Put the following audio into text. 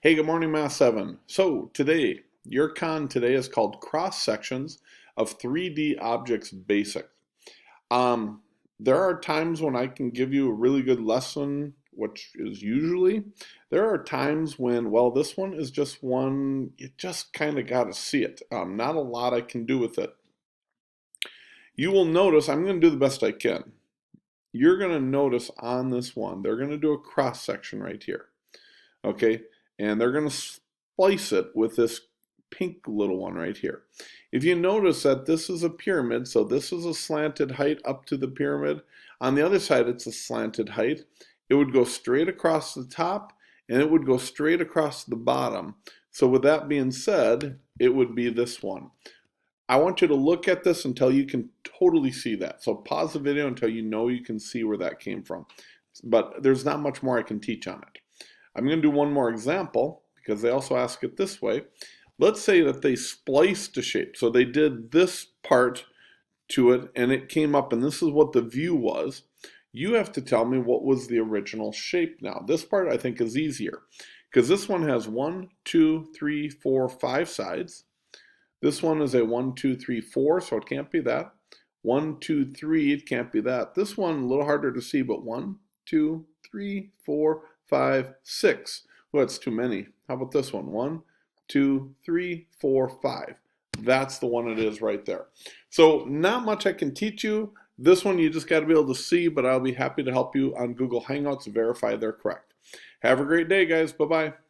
Hey, good morning, Math 7. So today, your con today is called Cross Sections of 3D Objects Basics. Um, there are times when I can give you a really good lesson, which is usually. There are times when, well, this one is just one, you just kind of got to see it. Not a lot I can do with it. You will notice, I'm going to do the best I can. You're going to notice on this one, they're going to do a cross section right here. Okay, and they're going to splice it with this pink little one right here. If you notice that this is a pyramid, so this is a slanted height up to the pyramid. On the other side, it's a slanted height. It would go straight across the top and it would go straight across the bottom. So with that being said, it would be this one. I want you to look at this until you can totally see that. So pause the video until you know you can see where that came from. But there's not much more I can teach on it. I'm going to do one more example because they also ask it this way. Let's say that they spliced a shape. So they did this part to it and it came up and this is what the view was. You have to tell me what was the original shape now. This part I think is easier because this one has 1, 2, 3, 4, 5 sides. This one is a 1, 2, 3, 4, so it can't be that. 1, 2, 3, it can't be that. This one a little harder to see, but 1, 2, 3, 4, 5, 6. Well, that's too many. How about this one? 1, 2, 3, 4, 5. That's the one it is right there. So not much I can teach you. This one you just got to be able to see, but I'll be happy to help you on Google Hangouts to verify they're correct. Have a great day, guys. Bye-bye.